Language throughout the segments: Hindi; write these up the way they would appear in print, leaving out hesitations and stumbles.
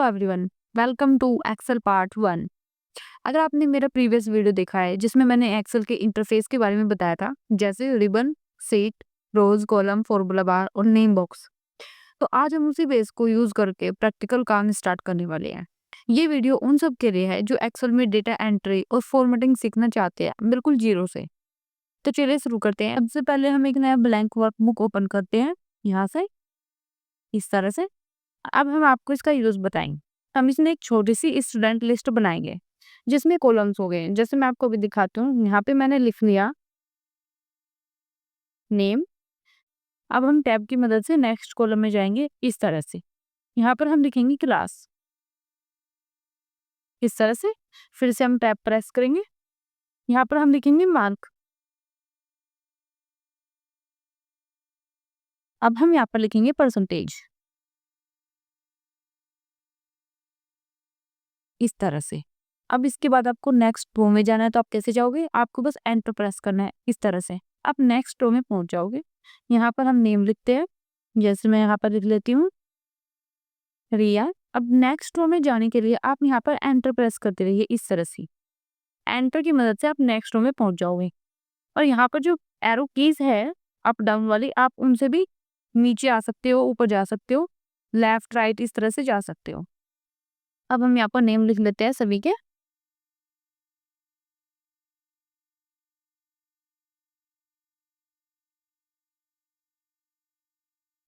Everyone, welcome to Excel part 1। अगर आपने मेरा प्रीवियस वीडियो देखा है जिसमें मैंने एक्सेल के इंटरफेस के बारे में बताया था, जैसे रिबन, सीट, रोज, कॉलम, फॉर्मूला बार और नेम बॉक्स, तो आज हम उसी बेस को यूज करके प्रैक्टिकल काम स्टार्ट करने वाले हैं। ये वीडियो उन सब के लिए है जो एक्सेल में डेटा एंट्री और फॉर्मेटिंग सीखना चाहते हैं, बिल्कुल जीरो से। तो चलिए शुरू करते हैं। सबसे पहले हम एक नया ब्लैंक वर्कबुक ओपन करते हैं, यहाँ से इस तरह से। अब हम आपको इसका यूज बताएंगे। हम इसमें एक छोटी सी स्टूडेंट लिस्ट बनाएंगे जिसमें कॉलम्स हो गए। जैसे मैं आपको अभी दिखाती हूँ, यहाँ पे मैंने लिख लिया नेम। अब हम टैब की मदद से नेक्स्ट कॉलम में जाएंगे इस तरह से। यहाँ पर हम लिखेंगे क्लास, इस तरह से। फिर से हम टैब प्रेस करेंगे, यहाँ पर हम लिखेंगे मार्क। अब हम यहाँ पर लिखेंगे परसेंटेज, इस तरह से। अब इसके बाद आपको नेक्स्ट रो में जाना है, तो आप कैसे जाओगे? आपको बस एंटर प्रेस करना है इस तरह से। आप नेक्स्ट रो में पहुंच जाओगे। यहाँ पर हम नेम लिखते हैं, जैसे मैं यहाँ पर लिख लेती हूँ रिया। अब नेक्स्ट रो में जाने के लिए आप यहाँ पर एंटर प्रेस करते रहिए इस तरह से। एंटर की मदद से आप नेक्स्ट रो में पहुंच जाओगे। और यहाँ पर जो एरो कीज है अप डाउन वाली, आप उनसे भी नीचे आ सकते हो, ऊपर जा सकते हो, लेफ्ट राइट इस तरह से जा सकते हो। अब हम यहाँ पर नेम लिख लेते हैं सभी के।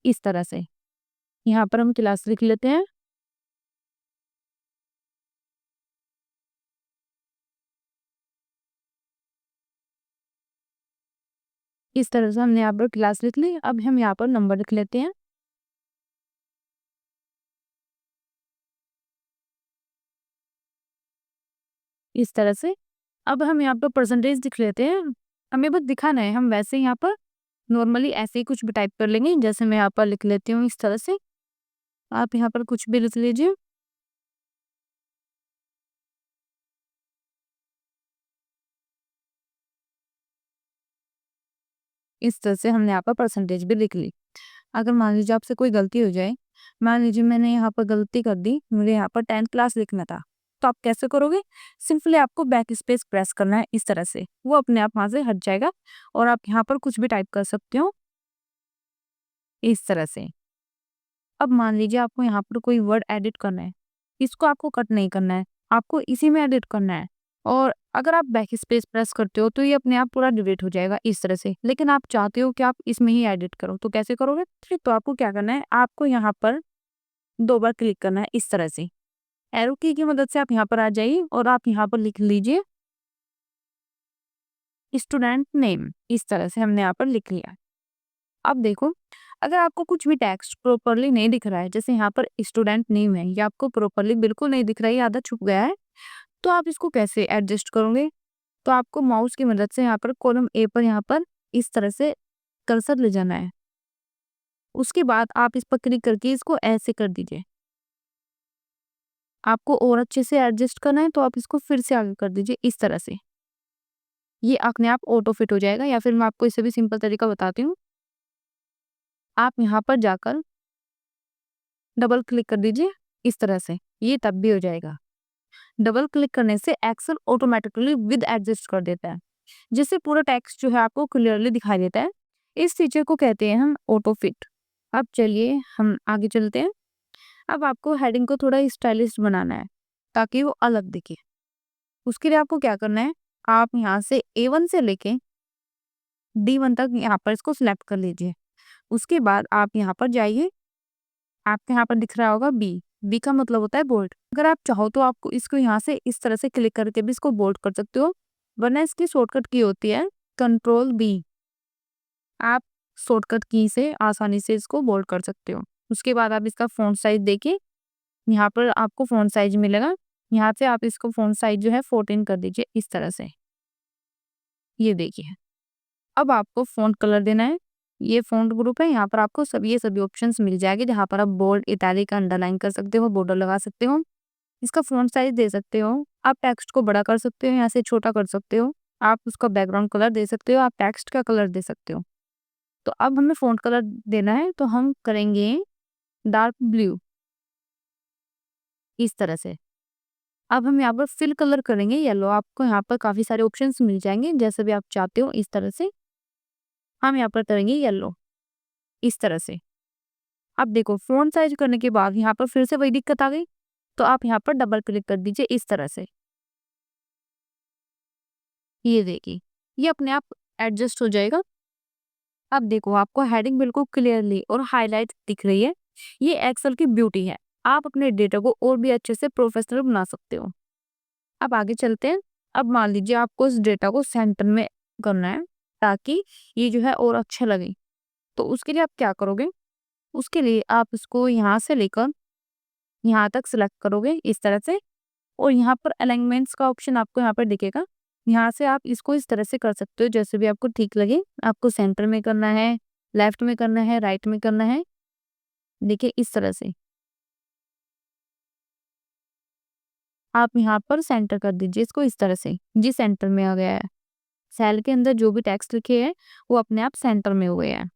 इस तरह से यहाँ पर हम क्लास लिख लेते हैं। इस तरह से हमने यहाँ पर क्लास लिख ली। अब हम यहाँ पर नंबर लिख लेते हैं, इस तरह से। अब हम यहाँ पर परसेंटेज लिख लेते हैं। हमें बस दिखाना है, हम वैसे यहाँ पर नॉर्मली ऐसे ही कुछ भी टाइप कर लेंगे। जैसे मैं यहाँ पर लिख लेती हूँ इस तरह से। आप यहाँ पर कुछ भी लिख लीजिए। इस तरह से हमने यहाँ पर परसेंटेज भी लिख ली। अगर मान लीजिए आपसे कोई गलती हो जाए, मान लीजिए मैंने यहाँ पर गलती कर दी, मुझे यहाँ पर 10th क्लास लिखना था, तो आप कैसे करोगे? सिंपली आपको बैक स्पेस प्रेस करना है इस तरह से, वो अपने आप वहां से हट जाएगा और आप यहाँ पर कुछ भी टाइप कर सकते हो इस तरह से। अब मान लीजिए आपको यहाँ पर कोई वर्ड एडिट करना है, इसको आपको कट नहीं करना है, आपको इसी में एडिट करना है। और अगर आप बैक स्पेस प्रेस करते हो तो ये अपने आप पूरा डिलीट हो जाएगा इस तरह से। लेकिन आप चाहते हो कि आप इसमें ही एडिट करो, तो कैसे करोगे? तो आपको क्या करना है, आपको यहाँ पर 2 बार क्लिक करना है इस तरह से। एरो की मदद से आप यहाँ पर आ जाइए और आप यहाँ पर लिख लीजिए स्टूडेंट नेम। इस तरह से हमने यहाँ पर लिख लिया। अब देखो, अगर आपको कुछ भी टेक्स्ट प्रॉपरली नहीं दिख रहा है, जैसे यहाँ पर स्टूडेंट नेम है, ये आपको प्रॉपरली बिल्कुल नहीं दिख रहा है, आधा छुप गया है, तो आप इसको कैसे एडजस्ट करोगे? तो आपको माउस की मदद से यहाँ पर कॉलम ए पर यहाँ पर इस तरह से कर्सर ले जाना है। उसके बाद आप इस पर क्लिक करके इसको ऐसे कर दीजिए। आपको और अच्छे से एडजस्ट करना है तो आप इसको फिर से आगे कर दीजिए इस तरह से। ये अपने आप ऑटो फिट हो जाएगा। या फिर मैं आपको इससे भी सिंपल तरीका बताती हूँ। आप यहाँ पर जाकर डबल क्लिक कर दीजिए इस तरह से, ये तब भी हो जाएगा। डबल क्लिक करने से एक्सेल ऑटोमेटिकली विद एडजस्ट कर देता है, जिससे पूरा टेक्स्ट जो है आपको क्लियरली दिखाई देता है। इस फीचर को कहते हैं हम ऑटो फिट। अब चलिए हम आगे चलते हैं। अब आपको हेडिंग को थोड़ा स्टाइलिश बनाना है ताकि वो अलग दिखे। उसके लिए आपको क्या करना है, आप यहाँ से A1 से लेके D1 तक यहाँ पर इसको सिलेक्ट कर लीजिए। उसके बाद आप यहाँ पर जाइए, आपके यहाँ पर दिख रहा होगा बी का मतलब होता है बोल्ड। अगर आप चाहो तो आपको इसको यहाँ से इस तरह से क्लिक करके भी इसको बोल्ड कर सकते हो, वरना इसकी शॉर्टकट की होती है Ctrl+B। आप शॉर्टकट की से आसानी से इसको बोल्ड कर सकते हो। उसके बाद आप इसका फॉन्ट साइज देखिए, यहाँ पर आपको फॉन्ट साइज मिलेगा। यहाँ से आप इसको फॉन्ट साइज जो है 14 कर दीजिए इस तरह से। ये देखिए, अब आपको फॉन्ट कलर देना है। ये फॉन्ट ग्रुप है, यहाँ पर आपको सभी ऑप्शंस मिल जाएंगे, जहाँ पर आप बोल्ड, इटैलिक, अंडरलाइन कर सकते हो, बॉर्डर लगा सकते हो, इसका फॉन्ट साइज दे सकते हो। आप टेक्स्ट को बड़ा कर सकते हो, यहाँ से छोटा कर सकते हो। आप उसका बैकग्राउंड कलर दे सकते हो, आप टेक्स्ट का कलर दे सकते हो। तो अब हमें फॉन्ट कलर देना है, तो हम करेंगे डार्क ब्लू। इस तरह से। अब हम यहाँ पर फिल कलर करेंगे येलो, आपको यहाँ पर काफ़ी सारे ऑप्शंस मिल जाएँगे, जैसे भी आप चाहते हो इस तरह से। हम यहाँ पर करेंगे येलो, इस तरह से। अब देखो फ़ॉन्ट साइज़ करने के बाद यहाँ पर फिर से वही दिक्कत आ गई, तो आप यहाँ पर डबल क्लिक कर दीजिए इस तरह से। ये देखिए, ये अपने आप एडजस्ट हो जाएगा। अब देखो आपको हेडिंग बिल्कुल क्लियरली और हाइलाइट दिख रही है। ये एक्सेल की ब्यूटी है। आप अपने डेटा को और भी अच्छे से प्रोफेशनल बना सकते हो। अब आगे चलते हैं। अब मान लीजिए आपको इस डेटा को सेंटर में करना है, ताकि ये जो है और अच्छा लगे। तो उसके लिए आप क्या करोगे? उसके लिए आप इसको यहाँ से लेकर यहाँ तक सिलेक्ट करोगे इस तरह से, और यहाँ पर अलाइनमेंट्स का ऑप्शन आपको यहाँ पर दिखेगा। यहाँ से आप इसको इस तरह से कर सकते हो जैसे भी आपको ठीक लगे। आपको सेंटर में करना है, लेफ्ट में करना है, राइट में करना है। देखिए इस तरह से आप यहाँ पर सेंटर कर दीजिए इसको इस तरह से। जी सेंटर में आ गया है। सेल के अंदर जो भी टेक्स्ट लिखे हैं वो अपने आप सेंटर में हो गए हैं।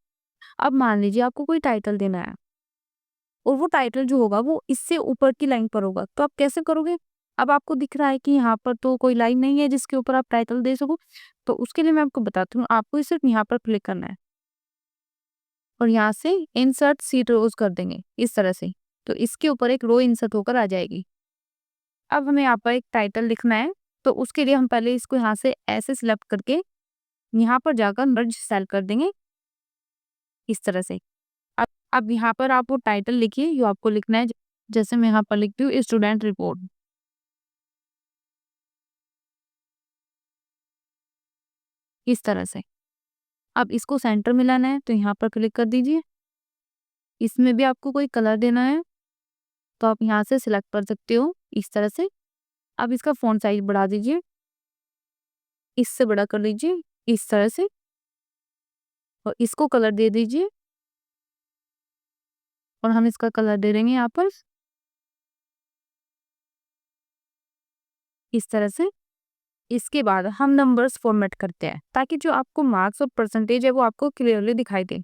अब मान लीजिए आपको कोई टाइटल देना है, और वो टाइटल जो होगा वो इससे ऊपर की लाइन पर होगा, तो आप कैसे करोगे? अब आपको दिख रहा है कि यहाँ पर तो कोई लाइन नहीं है जिसके ऊपर आप टाइटल दे सको, तो उसके लिए मैं आपको बताती हूँ। आपको सिर्फ यहाँ पर क्लिक करना है और यहाँ से इंसर्ट सीट रोज कर देंगे इस तरह से, तो इसके ऊपर एक रो इंसर्ट होकर आ जाएगी। अब हमें यहाँ पर एक टाइटल लिखना है, तो उसके लिए हम पहले इसको यहाँ से ऐसे सिलेक्ट करके यहाँ पर जाकर मर्ज सेल कर देंगे इस तरह से। अब यहाँ पर आप वो टाइटल लिखिए जो आपको लिखना है। जैसे मैं यहाँ पर लिखती हूँ स्टूडेंट रिपोर्ट, इस तरह से। अब इसको सेंटर में लाना है, तो यहाँ पर क्लिक कर दीजिए। इसमें भी आपको कोई कलर देना है तो आप यहाँ से सिलेक्ट कर सकते हो इस तरह से। अब इसका फ़ॉन्ट साइज बढ़ा दीजिए, इससे बड़ा कर लीजिए इस तरह से, और इसको कलर दे दीजिए, और हम इसका कलर दे देंगे यहाँ पर इस तरह से। इसके बाद हम नंबर्स फॉर्मेट करते हैं, ताकि जो आपको मार्क्स और परसेंटेज है वो आपको क्लियरली दिखाई दे।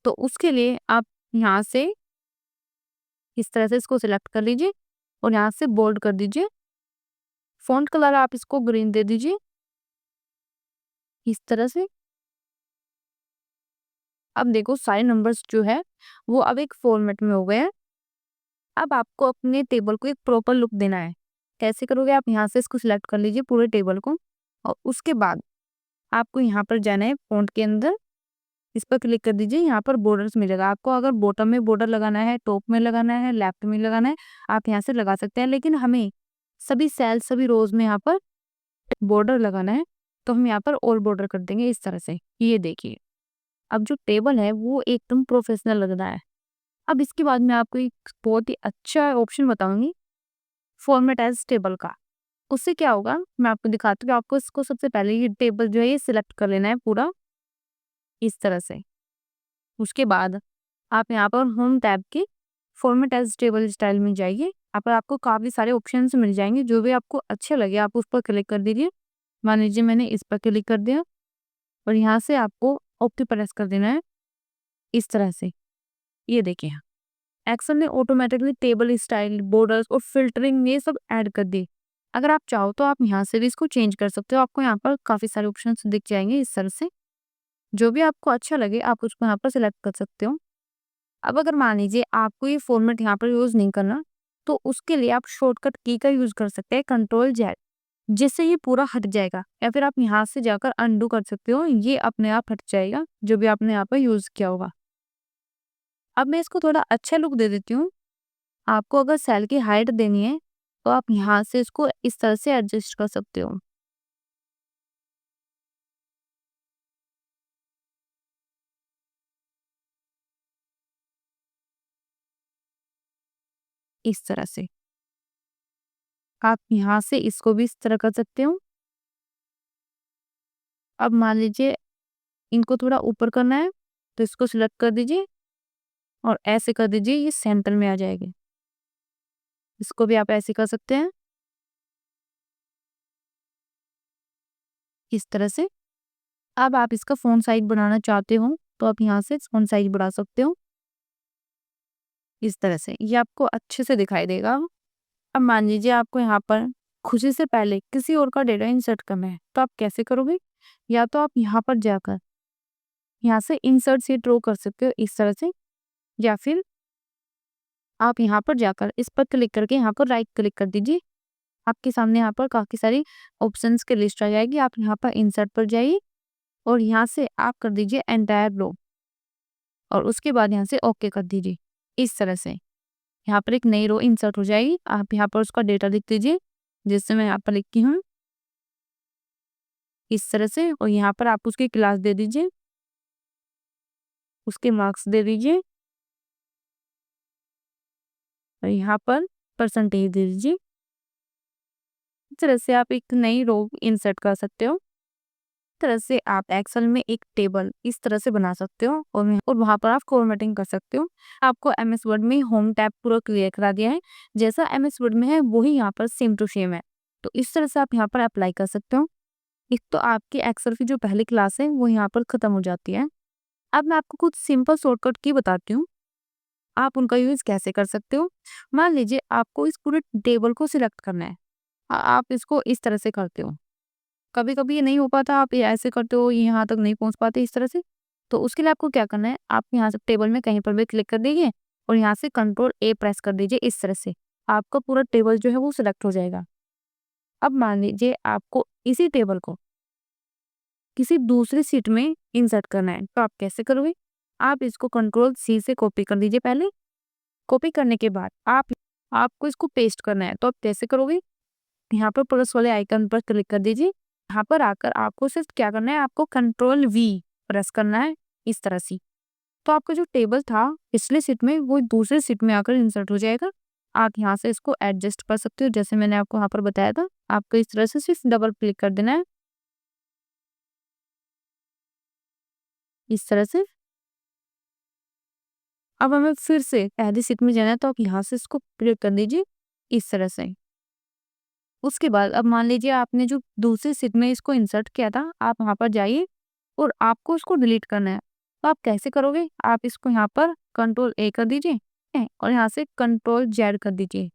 तो उसके लिए आप यहाँ से इस तरह से इसको सिलेक्ट कर लीजिए और यहाँ से बोल्ड कर दीजिए। फ़ॉन्ट कलर आप इसको ग्रीन दे दीजिए इस तरह से। अब देखो सारे नंबर्स जो है वो अब एक फॉर्मेट में हो गए हैं। अब आपको अपने टेबल को एक प्रॉपर लुक देना है। कैसे करोगे? आप यहाँ से इसको सिलेक्ट कर लीजिए पूरे टेबल को, और उसके बाद आपको यहाँ पर जाना है फ़ॉन्ट के अंदर, इस पर क्लिक कर दीजिए। यहाँ पर बॉर्डर्स मिलेगा आपको, अगर बॉटम में बॉर्डर लगाना है, टॉप में लगाना है, लेफ्ट में लगाना है, आप यहाँ से लगा सकते हैं। लेकिन हमें सभी सेल सभी रोज में यहाँ पर बॉर्डर लगाना है, तो हम यहाँ पर ऑल बॉर्डर कर देंगे इस तरह से। ये देखिए अब जो टेबल है वो एकदम प्रोफेशनल लग रहा है। अब इसके बाद मैं आपको एक बहुत ही अच्छा ऑप्शन बताऊंगी फॉर्मेट एज टेबल का। उससे क्या होगा मैं आपको दिखाती हूँ। आपको इसको सबसे पहले ये टेबल जो है ये सिलेक्ट कर लेना है पूरा इस तरह से। उसके बाद आप यहाँ पर होम टैब के फॉर्मेट एज टेबल स्टाइल में जाइए। यहाँ पर आपको काफ़ी सारे ऑप्शंस मिल जाएंगे, जो भी आपको अच्छे लगे आप उस पर क्लिक कर दीजिए। मान लीजिए मैंने इस पर क्लिक कर दिया, और यहाँ से आपको ओके प्रेस कर देना है इस तरह से। ये देखिए एक्सेल ने ऑटोमेटिकली टेबल स्टाइल, बॉर्डर्स और फिल्टरिंग ये सब ऐड कर दी। अगर आप चाहो तो आप यहाँ से भी इसको चेंज कर सकते हो। आपको यहाँ पर काफ़ी सारे ऑप्शंस दिख जाएंगे इस तरह से। जो भी आपको अच्छा लगे आप उसको यहाँ पर सिलेक्ट कर सकते हो। अब अगर मान लीजिए आपको ये फॉर्मेट यहाँ पर यूज़ नहीं करना, तो उसके लिए आप शॉर्टकट की का यूज़ कर सकते हैं कंट्रोल जेड, जिससे ये पूरा हट जाएगा। या फिर आप यहाँ से जाकर अनडू कर सकते हो, ये अपने आप हट जाएगा जो भी आपने यहाँ पर यूज़ किया होगा। अब मैं इसको थोड़ा अच्छा लुक दे देती हूँ। आपको अगर सेल की हाइट देनी है तो आप यहाँ से इसको इस तरह से एडजस्ट कर सकते हो इस तरह से। आप यहाँ से इसको भी इस तरह कर सकते हो। अब मान लीजिए इनको थोड़ा ऊपर करना है, तो इसको सिलेक्ट कर दीजिए और ऐसे कर दीजिए, ये सेंटर में आ जाएगी। इसको भी आप ऐसे कर सकते हैं इस तरह से। अब आप इसका फ़ॉन्ट साइज बढ़ाना चाहते हो तो आप यहाँ से फ़ॉन्ट साइज बढ़ा सकते हो इस तरह से। ये आपको अच्छे से दिखाई देगा। अब मान लीजिए आपको यहाँ पर खुशी से पहले किसी और का डेटा इंसर्ट करना है, तो आप कैसे करोगे? या तो आप यहाँ पर जाकर यहाँ से इंसर्ट शीट रो कर सकते हो इस तरह से, या फिर आप यहाँ पर जाकर इस पर क्लिक करके यहाँ पर राइट क्लिक कर दीजिए। आपके सामने यहाँ पर काफ़ी सारी ऑप्शंस की लिस्ट आ जाएगी। आप यहाँ पर इंसर्ट पर जाइए और यहाँ से आप कर दीजिए एंटायर रो और उसके बाद यहाँ से ओके कर दीजिए। इस तरह से यहाँ पर एक नई रो इंसर्ट हो जाएगी। आप यहाँ पर उसका डेटा लिख दीजिए, जैसे मैं यहाँ पर लिखती हूँ इस तरह से, और यहाँ पर आप उसकी क्लास दे दीजिए, उसके मार्क्स दे दीजिए और यहाँ पर परसेंटेज दे दीजिए। इस तरह से आप एक नई रो इंसर्ट कर सकते हो। इस तरह से आप एक्सेल में एक टेबल इस तरह से बना सकते हो और वहाँ पर आप फॉर्मेटिंग कर सकते हो। आपको एमएस वर्ड में होम टैब पूरा क्लियर करा दिया है, जैसा एमएस वर्ड में है वही यहाँ पर सेम टू सेम है। तो इस तरह से आप यहाँ पर अप्लाई कर सकते हो। एक तो आपकी एक्सेल की जो पहली क्लास है वो यहाँ पर खत्म हो जाती है। अब मैं आपको कुछ सिंपल शॉर्टकट की बताती हूँ, आप उनका यूज कैसे कर सकते हो। मान लीजिए आपको इस पूरे टेबल को सिलेक्ट करना है, आप इसको इस तरह से करते हो, कभी कभी ये नहीं हो पाता, आप ये ऐसे करते हो, ये यहाँ तक नहीं पहुंच पाते इस तरह से। तो उसके लिए आपको क्या करना है, आप यहाँ से टेबल में कहीं पर भी क्लिक कर दीजिए और यहाँ से कंट्रोल ए प्रेस कर दीजिए। इस तरह से आपका पूरा टेबल जो है वो सिलेक्ट हो जाएगा। अब मान लीजिए आपको इसी टेबल को किसी दूसरी सीट में इंसर्ट करना है, तो आप कैसे करोगे? आप इसको कंट्रोल सी से कॉपी कर दीजिए। पहले कॉपी करने के बाद आपको इसको पेस्ट करना है, तो आप कैसे करोगे? यहाँ पर प्लस वाले आइकन पर क्लिक कर दीजिए। यहाँ पर आकर आपको सिर्फ क्या करना है, आपको कंट्रोल वी प्रेस करना है इस तरह से। तो आपका जो टेबल था पिछले सीट में वो दूसरे सीट में आकर इंसर्ट हो जाएगा। आप यहाँ से इसको एडजस्ट कर सकते हो, जैसे मैंने आपको यहाँ पर बताया था। आपको इस तरह से सिर्फ डबल क्लिक कर देना है इस तरह से। अब हमें फिर से पहली सीट में जाना है, तो आप यहाँ से इसको क्लिक कर दीजिए इस तरह से। उसके बाद अब मान लीजिए आपने जो दूसरी सीट में इसको इंसर्ट किया था, आप वहाँ पर जाइए और आपको इसको डिलीट करना है। तो आप कैसे करोगे? आप इसको यहाँ पर कंट्रोल ए कर दीजिए और यहाँ से कंट्रोल जेड कर दीजिए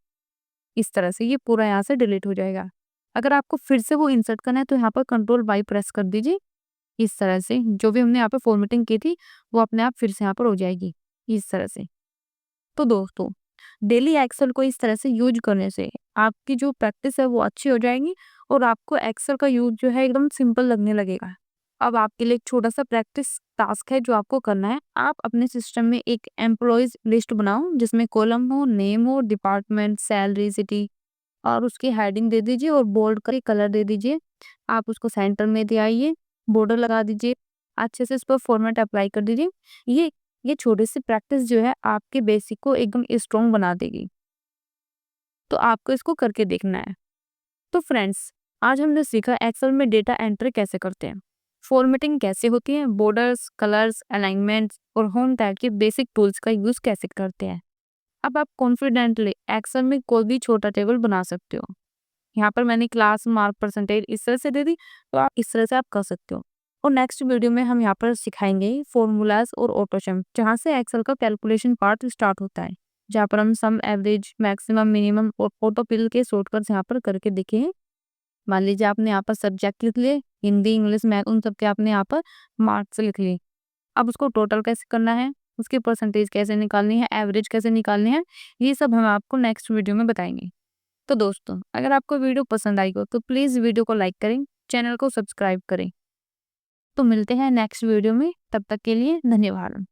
इस तरह से। ये पूरा यहाँ से डिलीट हो जाएगा। अगर आपको फिर से वो इंसर्ट करना है तो यहाँ पर कंट्रोल वाई प्रेस कर दीजिए इस तरह से। जो भी हमने यहाँ पर फॉर्मेटिंग की थी वो अपने आप फिर से यहाँ पर हो जाएगी इस तरह से। तो दोस्तों, डेली एक्सेल को इस तरह से यूज करने से आपकी जो प्रैक्टिस है वो अच्छी हो जाएगी और आपको एक्सेल का यूज जो है एकदम सिंपल लगने लगेगा। अब आपके लिए एक छोटा सा प्रैक्टिस टास्क है जो आपको करना है। आप अपने सिस्टम में एक एम्प्लॉयज लिस्ट बनाओ जिसमें कॉलम हो, नेम हो, डिपार्टमेंट, सैलरी, सिटी और उसकी हेडिंग दे दीजिए और बोल्ड करके कलर दे दीजिए। आप उसको सेंटर में दे आइए, बॉर्डर लगा दीजिए, अच्छे से इस पर फॉर्मेट अप्लाई कर दीजिए। ये छोटी सी प्रैक्टिस जो है आपके बेसिक को एकदम स्ट्रॉन्ग बना देगी। तो आपको इसको करके देखना है। तो फ्रेंड्स, आज हमने सीखा एक्सेल में डेटा एंट्री कैसे करते हैं, फॉर्मेटिंग कैसे होती है, बॉर्डर्स, कलर्स, अलाइनमेंट्स और होम टैब के बेसिक टूल्स का यूज कैसे करते हैं। अब आप कॉन्फिडेंटली एक्सेल में कोई भी छोटा टेबल बना सकते हो। यहाँ पर मैंने क्लास, मार्क, परसेंटेज इस तरह से दे दी, तो आप इस तरह से आप कर सकते हो। और नेक्स्ट वीडियो में हम यहाँ पर सिखाएंगे फॉर्मूलाज और ऑटोसम, जहाँ से एक्सेल का कैलकुलेशन पार्ट स्टार्ट होता है, जहाँ पर हम सम, एवरेज, मैक्सिमम, मिनिमम और ऑटो फिल के शॉर्टकट्स यहाँ पर करके देखे हैं। मान लीजिए आपने यहाँ पर सब्जेक्ट लिख लिए, हिंदी, इंग्लिश, मैथ, उन सब के आपने यहाँ पर मार्क्स लिख लिए। अब उसको टोटल कैसे करना है, उसकी परसेंटेज कैसे निकालनी है, एवरेज कैसे निकालनी है, ये सब हम आपको नेक्स्ट वीडियो में बताएंगे। तो दोस्तों, अगर आपको वीडियो पसंद आई हो तो प्लीज़ वीडियो को लाइक करें, चैनल को सब्सक्राइब करें। तो मिलते हैं नेक्स्ट वीडियो में, तब तक के लिए धन्यवाद।